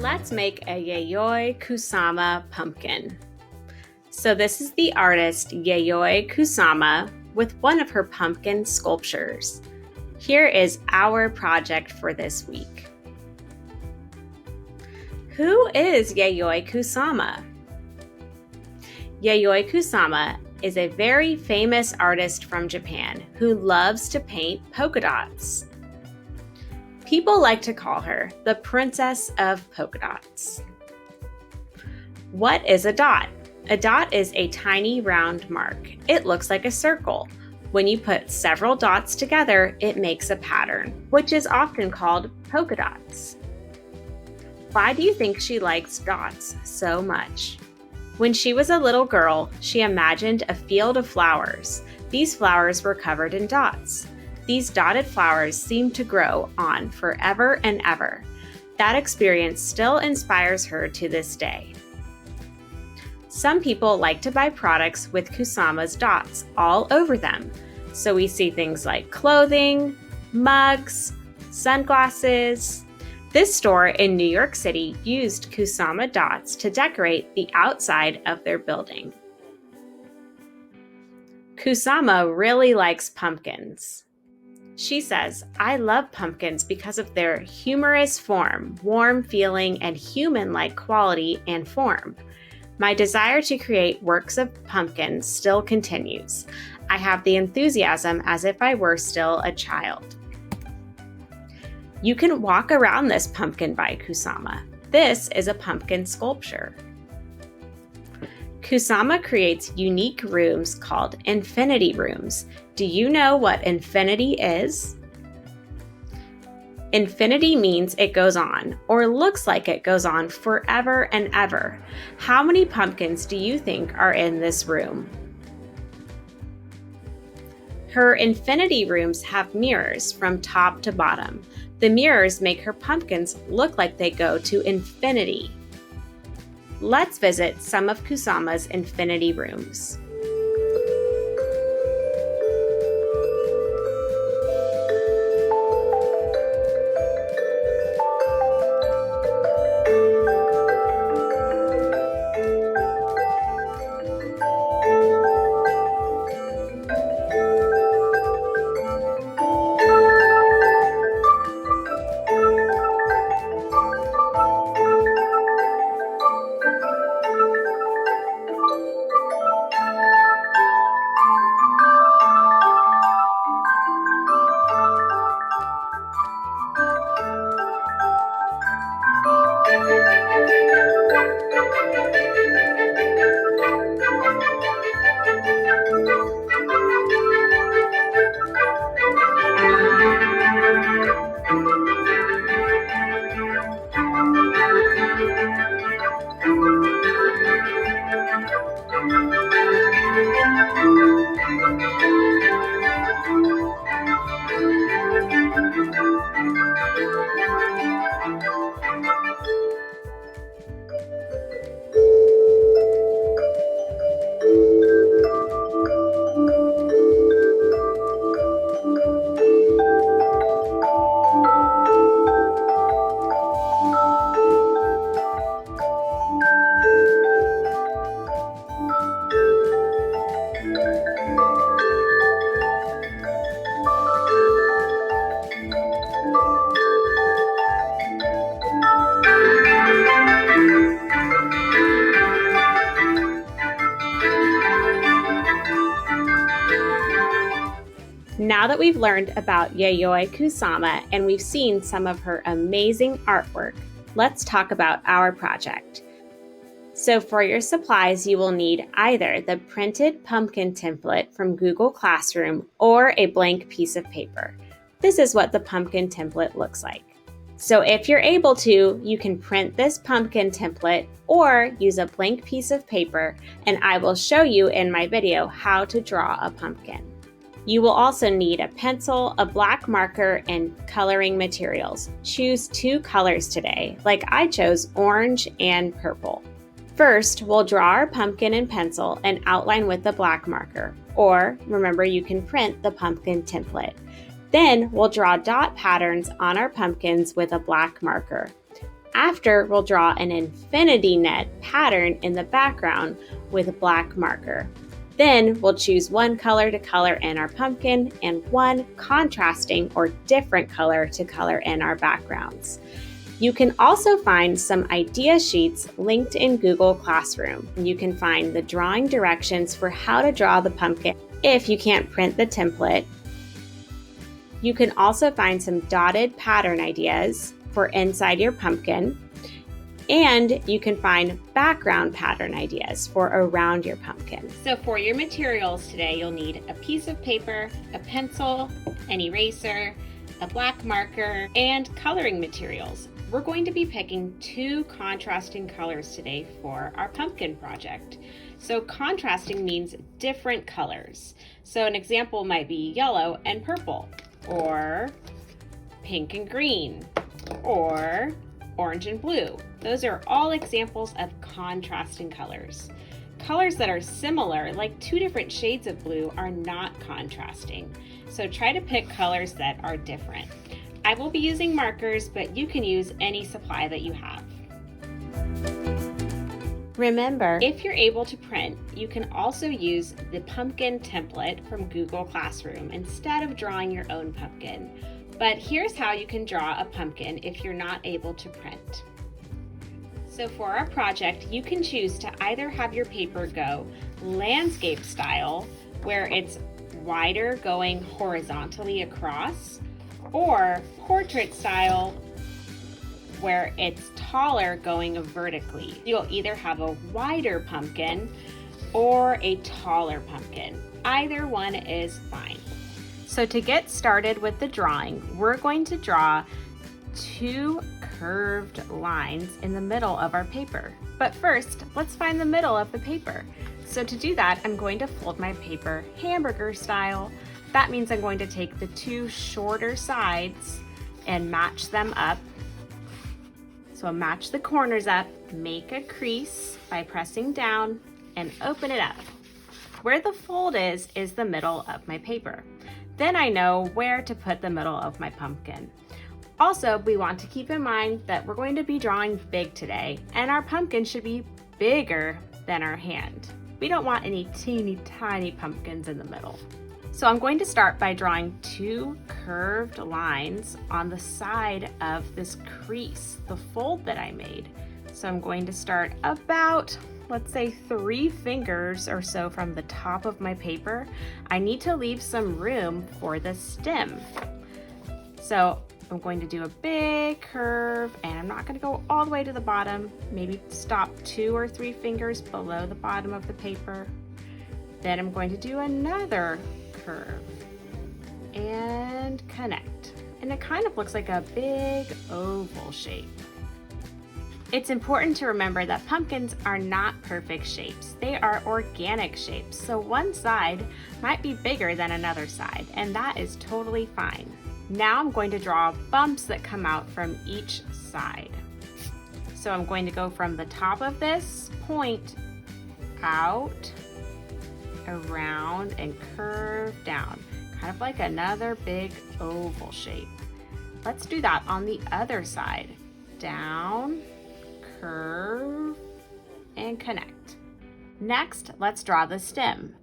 Let's make a Yayoi Kusama pumpkin. So this is the artist Yayoi Kusama with one of her pumpkin sculptures. Here is our project for this week. Who is Yayoi Kusama? Yayoi Kusama is a very famous artist from Japan who loves to paint polka dots. People like to call her the Princess of Polka Dots. What is a dot? A dot is a tiny round mark. It looks like a circle. When you put several dots together, it makes a pattern, which is often called polka dots. Why do you think she likes dots so much? When she was a little girl, she imagined a field of flowers. These flowers were covered in dots. These dotted flowers seem to grow on forever and ever. That experience still inspires her to this day. Some people like to buy products with Kusama's dots all over them. So we see things like clothing, mugs, sunglasses. This store in New York City used Kusama dots to decorate the outside of their building. Kusama really likes pumpkins. She says, "I love pumpkins because of their humorous form, warm feeling, and human-like quality and form. My desire to create works of pumpkins still continues. I have the enthusiasm as if I were still a child." You can walk around this pumpkin by Kusama. This is a pumpkin sculpture. Kusama creates unique rooms called infinity rooms. Do you know what infinity is? Infinity means it goes on, or looks like it goes on forever and ever. How many pumpkins do you think are in this room? Her infinity rooms have mirrors from top to bottom. The mirrors make her pumpkins look like they go to infinity. Let's visit some of Kusama's infinity rooms. Now that we've learned about Yayoi Kusama and we've seen some of her amazing artwork, let's talk about our project. So for your supplies, you will need either the printed pumpkin template from Google Classroom or a blank piece of paper. This is what the pumpkin template looks like. So if you're able to, you can print this pumpkin template or use a blank piece of paper, and I will show you in my video how to draw a pumpkin. You will also need a pencil, a black marker, and coloring materials. Choose 2 colors today, like I chose orange and purple. First, we'll draw our pumpkin in pencil and outline with the black marker, or remember you can print the pumpkin template. Then we'll draw dot patterns on our pumpkins with a black marker. After, we'll draw an infinity net pattern in the background with a black marker. Then we'll choose one color to color in our pumpkin and one contrasting or different color to color in our backgrounds. You can also find some idea sheets linked in Google Classroom. You can find the drawing directions for how to draw the pumpkin if you can't print the template. You can also find some dotted pattern ideas for inside your pumpkin. And you can find background pattern ideas for around your pumpkin. So for your materials today, you'll need a piece of paper, a pencil, an eraser, a black marker, and coloring materials. We're going to be picking 2 contrasting colors today for our pumpkin project. So contrasting means different colors. So an example might be yellow and purple, or pink and green, or orange and blue. Those are all examples of contrasting colors. Colors that are similar, like 2 different shades of blue, are not contrasting. So try to pick colors that are different. I will be using markers, but you can use any supply that you have. Remember, if you're able to print, you can also use the pumpkin template from Google Classroom instead of drawing your own pumpkin. But here's how you can draw a pumpkin if you're not able to print. So for our project, you can choose to either have your paper go landscape style, where it's wider going horizontally across, or portrait style, where it's taller going vertically. You'll either have a wider pumpkin or a taller pumpkin. Either one is fine. So to get started with the drawing, we're going to draw 2 curved lines in the middle of our paper. But first, let's find the middle of the paper. So to do that, I'm going to fold my paper hamburger style. That means I'm going to take the 2 shorter sides and match them up. So match the corners up, make a crease by pressing down and open it up. Where the fold is the middle of my paper. Then I know where to put the middle of my pumpkin. Also, we want to keep in mind that we're going to be drawing big today, and our pumpkin should be bigger than our hand. We don't want any teeny tiny pumpkins in the middle. So I'm going to start by drawing 2 curved lines on the side of this crease, the fold that I made. So I'm going to start about, let's say 3 fingers or so from the top of my paper. I need to leave some room for the stem. So I'm going to do a big curve, and I'm not going to go all the way to the bottom. Maybe stop 2 or 3 fingers below the bottom of the paper. Then I'm going to do another curve and connect. And it kind of looks like a big oval shape. It's important to remember that pumpkins are not perfect shapes. They are organic shapes. So one side might be bigger than another side, and that is totally fine. Now I'm going to draw bumps that come out from each side. So I'm going to go from the top of this point out, around, and curve down, kind of like another big oval shape. Let's do that on the other side. Down, curve, and connect. Next, let's draw the stem.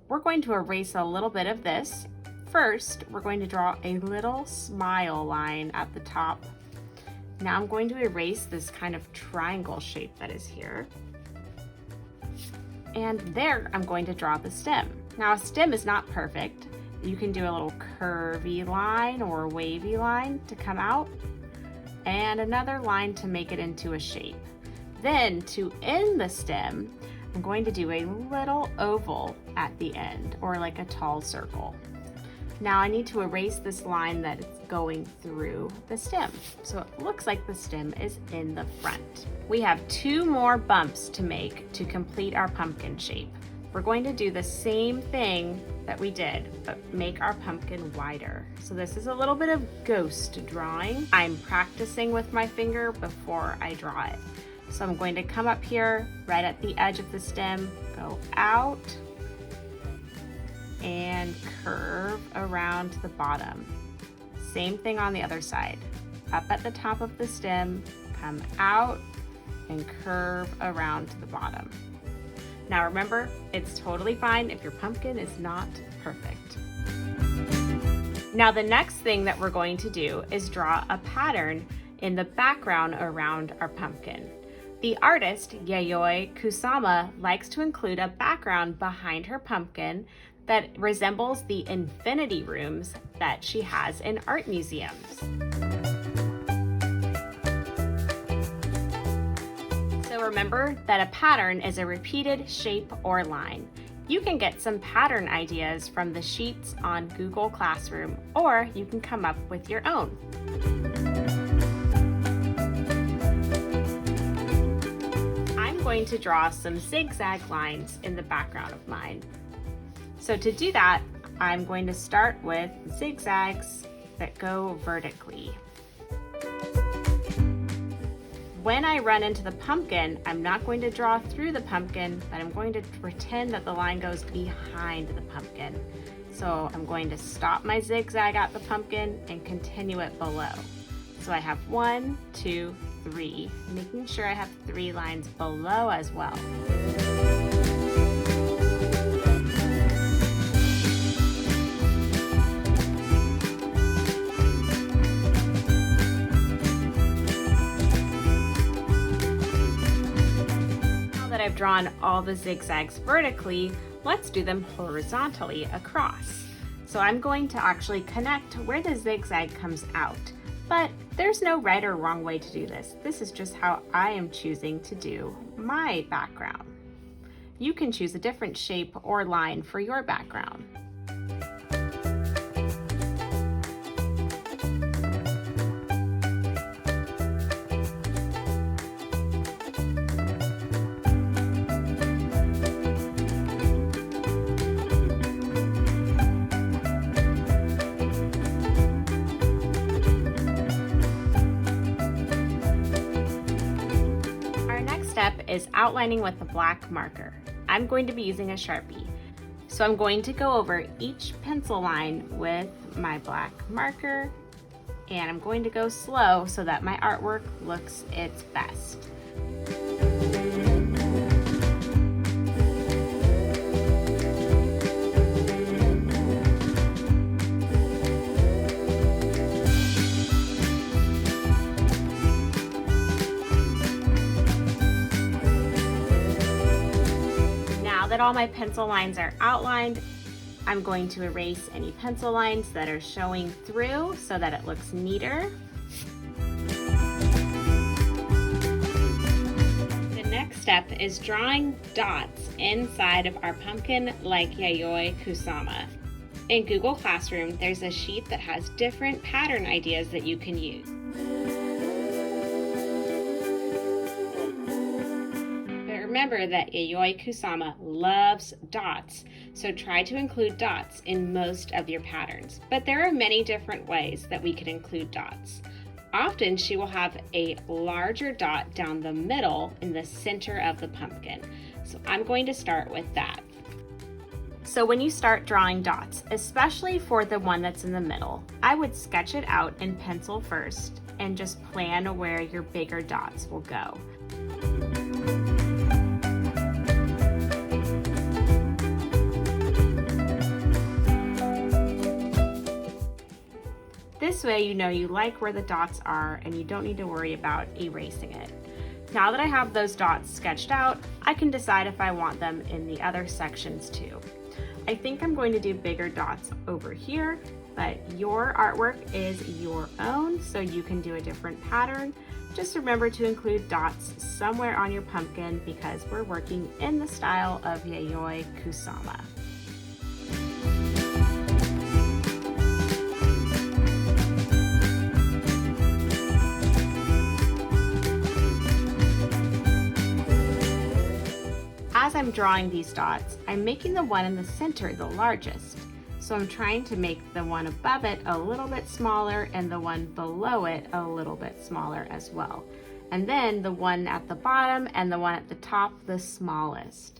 We're going to erase a little bit of this. First, we're going to draw a little smile line at the top. Now I'm going to erase this kind of triangle shape that is here. And there, I'm going to draw the stem. Now, a stem is not perfect. You can do a little curvy line or wavy line to come out, and another line to make it into a shape. Then, to end the stem, I'm going to do a little oval at the end, or like a tall circle. Now I need to erase this line that is going through the stem. So it looks like the stem is in the front. We have 2 more bumps to make to complete our pumpkin shape. We're going to do the same thing that we did, but make our pumpkin wider. So this is a little bit of ghost drawing. I'm practicing with my finger before I draw it. So I'm going to come up here right at the edge of the stem, go out, and curve around the bottom. Same thing on the other side. Up at the top of the stem, come out and curve around to the bottom. Now remember, it's totally fine if your pumpkin is not perfect. Now the next thing that we're going to do is draw a pattern in the background around our pumpkin. The artist, Yayoi Kusama, likes to include a background behind her pumpkin that resembles the infinity rooms that she has in art museums. So remember that a pattern is a repeated shape or line. You can get some pattern ideas from the sheets on Google Classroom, or you can come up with your own. I'm going to draw some zigzag lines in the background of mine. So to do that, I'm going to start with zigzags that go vertically. When I run into the pumpkin, I'm not going to draw through the pumpkin, but I'm going to pretend that the line goes behind the pumpkin. So I'm going to stop my zigzag at the pumpkin and continue it below. So I have 1, 2, 3, making sure I have 3 lines below as well. I've drawn all the zigzags vertically, let's do them horizontally across. So I'm going to actually connect where the zigzag comes out, but there's no right or wrong way to do this. This is just how I am choosing to do my background. You can choose a different shape or line for your background. Step is outlining with a black marker. I'm going to be using a Sharpie. So I'm going to go over each pencil line with my black marker, and I'm going to go slow so that my artwork looks its best. That all my pencil lines are outlined, I'm going to erase any pencil lines that are showing through so that it looks neater. The next step is drawing dots inside of our pumpkin like Yayoi Kusama. In Google Classroom, there's a sheet that has different pattern ideas that you can use. Remember that Yayoi Kusama loves dots, so try to include dots in most of your patterns. But there are many different ways that we can include dots. Often she will have a larger dot down the middle in the center of the pumpkin. So I'm going to start with that. So when you start drawing dots, especially for the one that's in the middle, I would sketch it out in pencil first and just plan where your bigger dots will go. This way you know you like where the dots are and you don't need to worry about erasing it. Now that I have those dots sketched out, I can decide if I want them in the other sections too. I think I'm going to do bigger dots over here, but your artwork is your own, so you can do a different pattern. Just remember to include dots somewhere on your pumpkin because we're working in the style of Yayoi Kusama. As I'm drawing these dots, I'm making the one in the center the largest. So I'm trying to make the one above it a little bit smaller and the one below it a little bit smaller as well. And then the one at the bottom and the one at the top the smallest.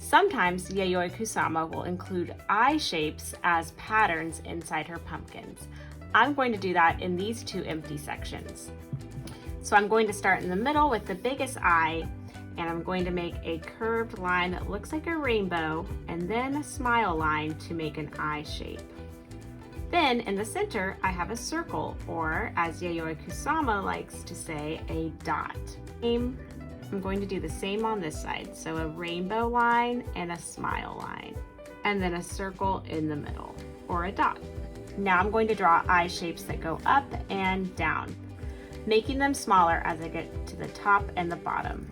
Sometimes Yayoi Kusama will include eye shapes as patterns inside her pumpkins. I'm going to do that in these two empty sections. So I'm going to start in the middle with the biggest eye, and I'm going to make a curved line that looks like a rainbow, and then a smile line to make an eye shape. Then in the center, I have a circle, or as Yayoi Kusama likes to say, a dot. I'm going to do the same on this side. So a rainbow line and a smile line, and then a circle in the middle, or a dot. Now I'm going to draw eye shapes that go up and down, making them smaller as I get to the top and the bottom.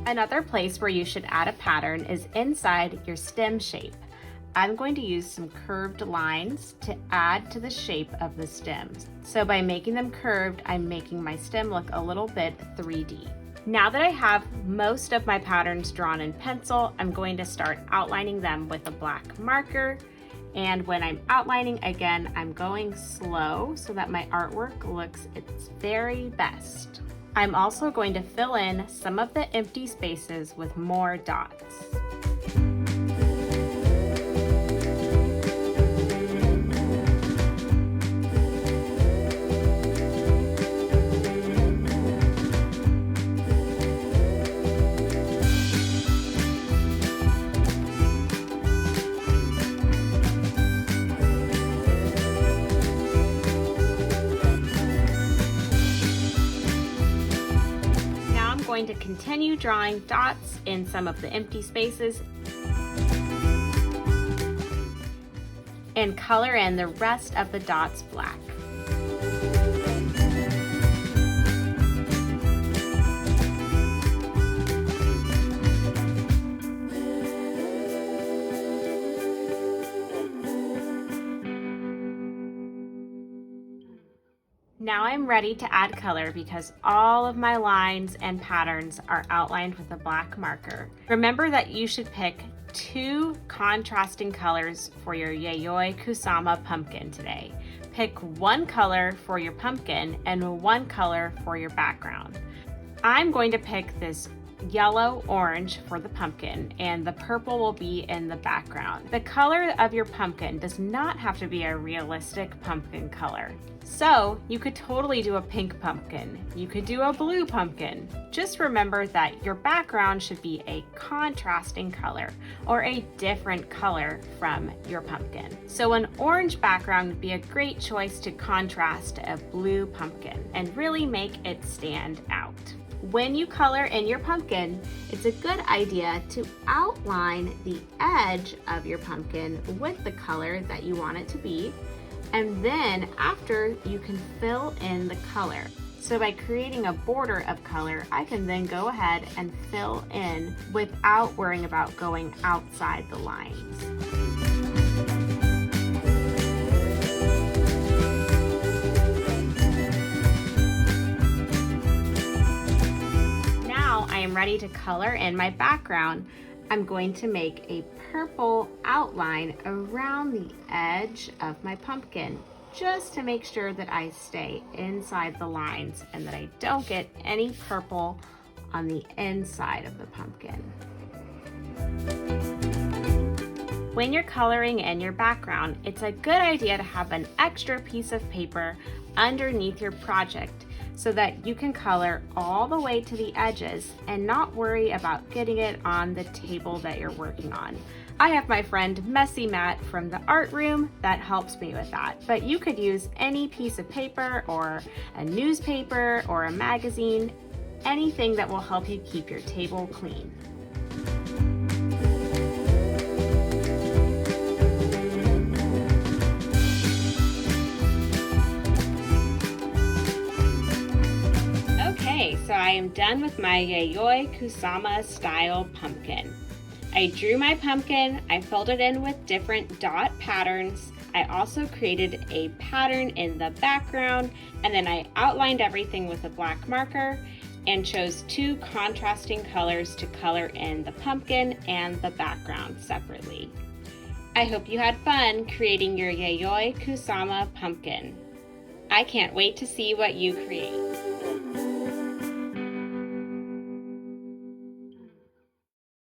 Another place where you should add a pattern is inside your stem shape. I'm going to use some curved lines to add to the shape of the stems. So by making them curved, I'm making my stem look a little bit 3D. Now that I have most of my patterns drawn in pencil, I'm going to start outlining them with a black marker. And when I'm outlining again, I'm going slow so that my artwork looks its very best. I'm also going to fill in some of the empty spaces with more dots. Going to continue drawing dots in some of the empty spaces and color in the rest of the dots black. Now I'm ready to add color because all of my lines and patterns are outlined with a black marker. Remember that you should pick 2 contrasting colors for your Yayoi Kusama pumpkin today. Pick 1 color for your pumpkin and 1 color for your background. I'm going to pick this yellow-orange for the pumpkin, and the purple will be in the background. The color of your pumpkin does not have to be a realistic pumpkin color. So you could totally do a pink pumpkin. You could do a blue pumpkin. Just remember that your background should be a contrasting color or a different color from your pumpkin. So an orange background would be a great choice to contrast a blue pumpkin and really make it stand out. When you color in your pumpkin, it's a good idea to outline the edge of your pumpkin with the color that you want it to be. And then after, you can fill in the color. So by creating a border of color, I can then go ahead and fill in without worrying about going outside the lines. Now I am ready to color in my background. I'm going to make a purple outline around the edge of my pumpkin, just to make sure that I stay inside the lines and that I don't get any purple on the inside of the pumpkin. When you're coloring in your background, it's a good idea to have an extra piece of paper underneath your project so that you can color all the way to the edges and not worry about getting it on the table that you're working on. I have my friend Messy Matt from the art room that helps me with that, but you could use any piece of paper or a newspaper or a magazine, anything that will help you keep your table clean. so I am done with my Yayoi Kusama style pumpkin. I drew my pumpkin, I filled it in with different dot patterns. I also created a pattern in the background, and then I outlined everything with a black marker and chose 2 contrasting colors to color in the pumpkin and the background separately. I hope you had fun creating your Yayoi Kusama pumpkin. I can't wait to see what you create.